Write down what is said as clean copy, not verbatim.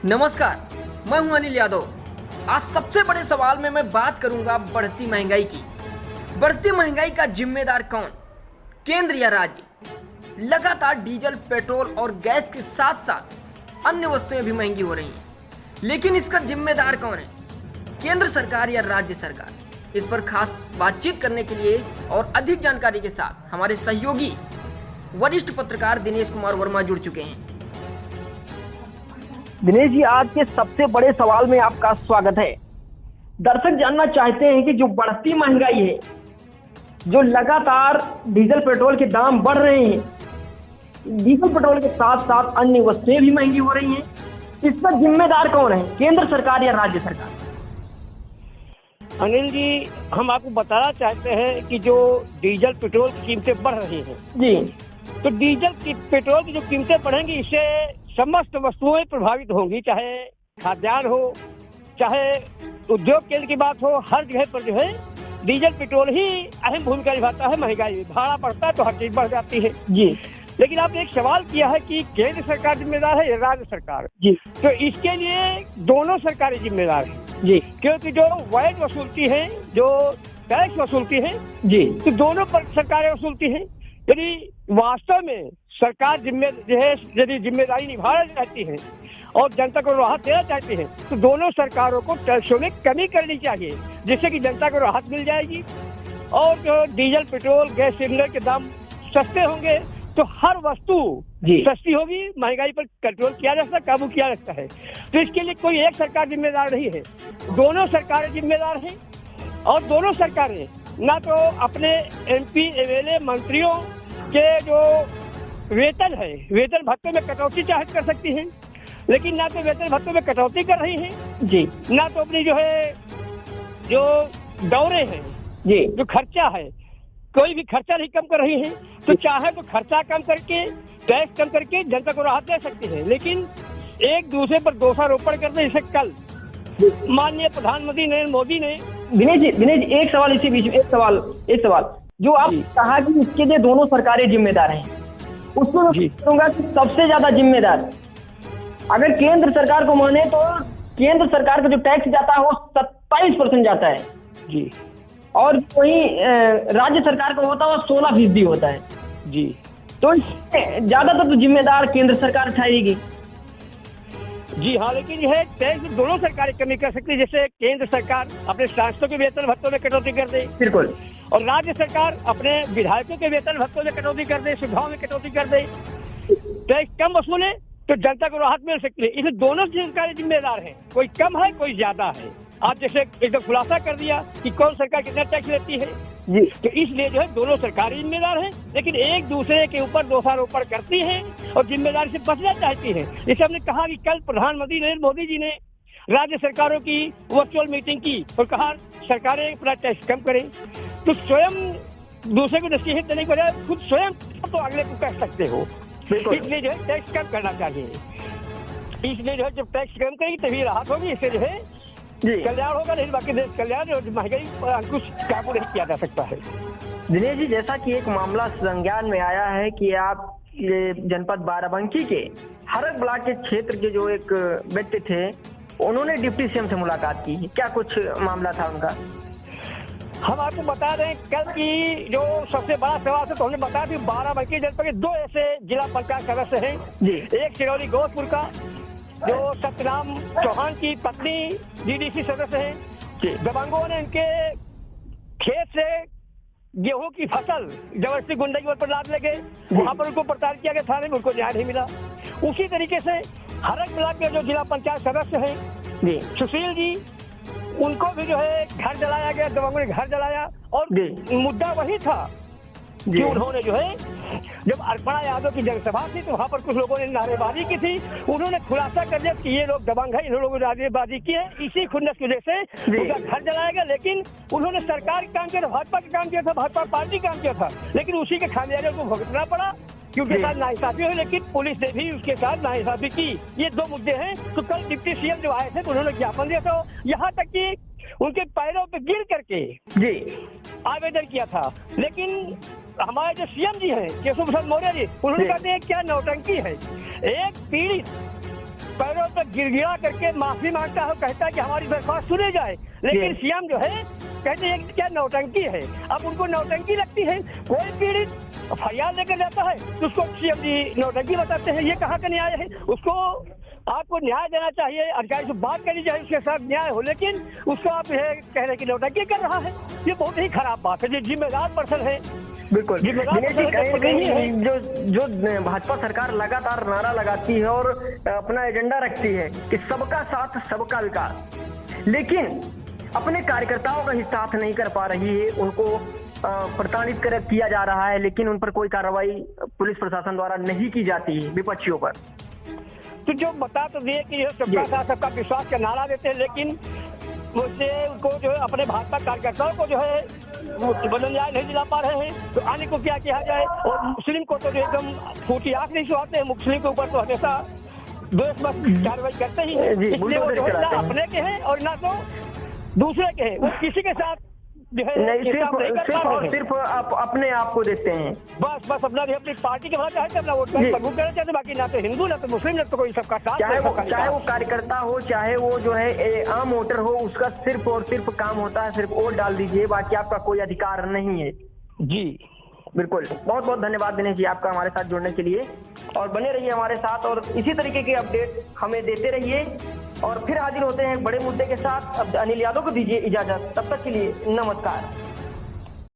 नमस्कार, मैं हूं अनिल यादव। आज सबसे बड़े सवाल में मैं बात करूंगा बढ़ती महंगाई की। बढ़ती महंगाई का जिम्मेदार कौन, केंद्र या राज्य? लगातार डीजल, पेट्रोल और गैस के साथ साथ अन्य वस्तुएं भी महंगी हो रही हैं, लेकिन इसका जिम्मेदार कौन है, केंद्र सरकार या राज्य सरकार? इस पर खास बातचीत करने के लिए और अधिक जानकारी के साथ हमारे सहयोगी वरिष्ठ पत्रकार दिनेश कुमार वर्मा जुड़ चुके हैं। दिनेश जी, आज के सबसे बड़े सवाल में आपका स्वागत है। दर्शक जानना चाहते हैं कि जो बढ़ती महंगाई है, जो लगातार डीजल पेट्रोल के दाम बढ़ रहे हैं, डीजल पेट्रोल के साथ साथ अन्य वस्तुएं भी महंगी हो रही हैं, इसका जिम्मेदार कौन है, केंद्र सरकार या राज्य सरकार? अनिल जी, हम आपको बताना चाहते हैं कि जो डीजल पेट्रोल की कीमतें बढ़ रही हैं जी, तो डीजल की पेट्रोल की जो कीमतें बढ़ेंगी, इससे समस्त वस्तुएं प्रभावित होंगी, चाहे खाद्यान्न हो, चाहे उद्योग केंद्र की बात हो। हर जगह पर जो है डीजल पेट्रोल ही अहम भूमिका निभाता है। महंगाई में भाड़ा बढ़ता है तो हर चीज बढ़ जाती है जी। लेकिन आपने एक सवाल किया है कि केंद्र सरकार जिम्मेदार है या राज्य सरकार जी, तो इसके लिए दोनों सरकारें जिम्मेदार हैं जी, क्योंकि जो वैट वसूलती है, जो टैक्स वसूलती है, जी, तो दोनों पर सरकारें वसूलती हैं। यदि वास्तव में सरकार यदि जिम्मेदारी निभाना चाहती है और जनता को राहत देना चाहती है तो दोनों सरकारों को टैक्सों में कमी करनी चाहिए, जिससे कि जनता को राहत मिल जाएगी और जो डीजल, पेट्रोल, गैस सिलेंडर के दाम सस्ते होंगे तो हर वस्तु सस्ती होगी, महंगाई पर कंट्रोल किया जा सकता, काबू किया जा सकता है। तो इसके लिए कोई एक सरकार जिम्मेदार नहीं है, दोनों सरकारें जिम्मेदार हैं और दोनों सरकारें ना तो अपने एमपी, एमएलए, मंत्रियों के जो वेतन है, वेतन भत्ते में कटौती चाहत कर सकती हैं, लेकिन ना तो वेतन भत्ते में कटौती कर रही हैं जी, ना तो अपनी जो दौरे हैं, जी, जो खर्चा है, कोई भी खर्चा नहीं कम कर रही है। तो चाहे तो खर्चा कम करके, टैक्स कम करके जनता को राहत दे सकती है, लेकिन एक दूसरे पर दोषारोपण करने, जैसे कल माननीय प्रधानमंत्री नरेंद्र मोदी ने। दिनेश जी, एक सवाल इसी बीच में, एक सवाल जो आप कहा कि इसके लिए दोनों सरकारें जिम्मेदार हैं, उसको मैं कहूंगा कि सबसे ज्यादा जिम्मेदार, अगर केंद्र सरकार को माने तो केंद्र सरकार का जो टैक्स जाता है वो 27% जाता है जी, और वही राज्य सरकार का होता है वो 16% होता है जी। तो ज्यादातर तो जिम्मेदार केंद्र सरकार ठहरेगी। जी हाँ, लेकिन यह टैक्स दोनों सरकारें कमी कर सकती है। जैसे केंद्र सरकार अपने सांसदों के वेतन भत्तों में कटौती कर दे, बिल्कुल, और राज्य सरकार अपने विधायकों के वेतन भत्तों में कटौती कर दे, सुविधाओं में कटौती कर दे, टैक्स कम वसूले तो जनता को राहत मिल सकती है। इसलिए दोनों सरकारें जिम्मेदार हैं, कोई कम है, कोई ज्यादा है। आप जैसे एकदम खुलासा कर दिया कि कौन सरकार कितना टैक्स लेती है जी, तो इसलिए जो है दोनों सरकारें जिम्मेदार हैं, लेकिन एक दूसरे के ऊपर दोषारोपण करती हैं और जिम्मेदारी से बचना चाहती हैं। जैसे हमने कहा कि कल प्रधानमंत्री नरेंद्र मोदी जी ने राज्य सरकारों की वर्चुअल मीटिंग की और कहा सरकारें अपना टैक्स कम करें, तो स्वयं दूसरे को नसीहत देने के बजाय खुद स्वयं तो अगले को कह सकते हो। इसलिए जो है टैक्स कम करना चाहिए। इसलिए जो है जब टैक्स कम करेगी तभी राहत होगी, इससे जो है कल्याण होगा, नहीं बाकी देश कल्याण और महंगाई पर अंकुश काबू नहीं किया जा सकता है। दिनेश जी, जैसा कि एक मामला संज्ञान में आया है कि आप ये जनपद बाराबंकी के हरक ब्लॉक के क्षेत्र के जो एक व्यक्ति थे, उन्होंने डिप्टी सीएम से मुलाकात की, क्या कुछ मामला था उनका? हम आपको बता रहे हैं कल की जो सबसे बड़ा सवाल है, तो हमने बताया कि बाराबंकी जनपद के 2 ऐसे जिला पंचायत सदस्य हैं जी, एक सिरौली गोसपुर का जो सत्यराम चौहान की पत्नी डीडीसी सदस्य हैं। दबंगों ने इनके खेत से गेहूं की फसल जबरदस्ती गुंडा पर लाद ले गए, वहां पर उनको प्रताड़ित किया गया, थाने में उनको न्याय नहीं मिला। उसी तरीके से हरक ब्लॉक के जो जिला पंचायत सदस्य हैं जी, सुशील जी, उनको भी जो है घर जलाया गया, दबंगों ने घर जलाया और मुद्दा वही था कि उन्होंने जो है जब अर्पणा यादव की जनसभा थी तो वहां पर कुछ लोगों ने नारेबाजी की थी। उन्होंने खुलासा कर दिया कि ये लोग दबंग है, इन लोगों ने नारेबाजी की है, इसी खुन्नस की वजह से उनका घर जलाया गया। लेकिन उन्होंने सरकार का काम किया था, भाजपा का काम किया था, भाजपा पार्टी काम किया था, लेकिन उसी के खामियाजे को भुगतना पड़ा क्योंकि साथ नाइंसाफी हुई, लेकिन पुलिस ने भी उसके साथ नाइंसाफी की। ये 2 मुद्दे हैं। तो कल डिप्टी सीएम जो आए थे तो उन्होंने ज्ञापन दिया था, यहाँ तक कि उनके पैरों पे गिर करके आवेदन किया था। लेकिन हमारे जो सीएम जी हैं केशव प्रसाद मौर्य जी, उन्होंने कहते हैं क्या नौटंकी है। एक पीड़ित पैरों पर गिड़गिड़ा करके माफी मांगता है, कहता है कि हमारी दरख्वास्त सुनी जाए, लेकिन सीएम जो है कहते हैं कि क्या नौटंकी है। अब उनको नौटंकी लगती है, कोई पीड़ित फरियाद लेकर जाता है तो उसको सीएम जी नौटंकी बताते हैं। ये कहाँ का न्याय है? उसको आपको न्याय देना चाहिए, अधिकारी से बात करनी चाहिए, उसके साथ न्याय हो, लेकिन उसको आप ये कह रहे हैं कि नौटंकी कर रहा है। ये बहुत ही खराब बात है। जो जिम्मेदार पर्सन है, बिल्कुल दिनेश जी, कहीं कहीं जो भाजपा सरकार लगातार नारा लगाती है और अपना एजेंडा रखती है कि सबका साथ सबका विकास, लेकिन अपने कार्यकर्ताओं का ही साथ नहीं कर पा रही है, उनको प्रताड़ित किया जा रहा है, लेकिन उन पर कोई कार्रवाई पुलिस प्रशासन द्वारा नहीं की जाती है विपक्षियों पर। तो जो बता तो दिए कि ये सबका साथ सबका विश्वास का नारा देते हैं, लेकिन उससे उनको जो है अपने भाजपा कार्यकर्ताओं को जो है बदल न्याय नहीं दिला पा रहे हैं। तो आने को क्या किया जाए? और मुस्लिम को तो एकदम फूटी आंख नहीं सुहाते हैं। मुस्लिम के ऊपर तो हमेशा देशभक्त कार्रवाई करते ही हैं, इसलिए वो जो है ना अपने के हैं और ना तो दूसरे के हैं। वो किसी के साथ जो है नहीं, सिर्फ आप अपने आप को देखते हैं। बस अपना अपनी पार्टी के भला चाहते, अपना वोट बैंक मजबूत करना चाहते, बाकी ना तो हिंदू ना तो मुस्लिम ना तो कोई सबका साथ। चाहे वो कार्यकर्ता हो, चाहे वो जो है आम वोटर हो, उसका सिर्फ और सिर्फ काम होता है सिर्फ वोट डाल दीजिए, बाकी आपका कोई अधिकार नहीं है। जी बिल्कुल, बहुत बहुत धन्यवाद दिनेश जी आपका हमारे साथ जुड़ने के लिए, और बने रहिए हमारे साथ और इसी तरीके के अपडेट हमें देते रहिए। और फिर हाजिर होते हैं बड़े मुद्दे के साथ। अब अनिल यादव को दीजिए इजाजत, तब तक के लिए नमस्कार।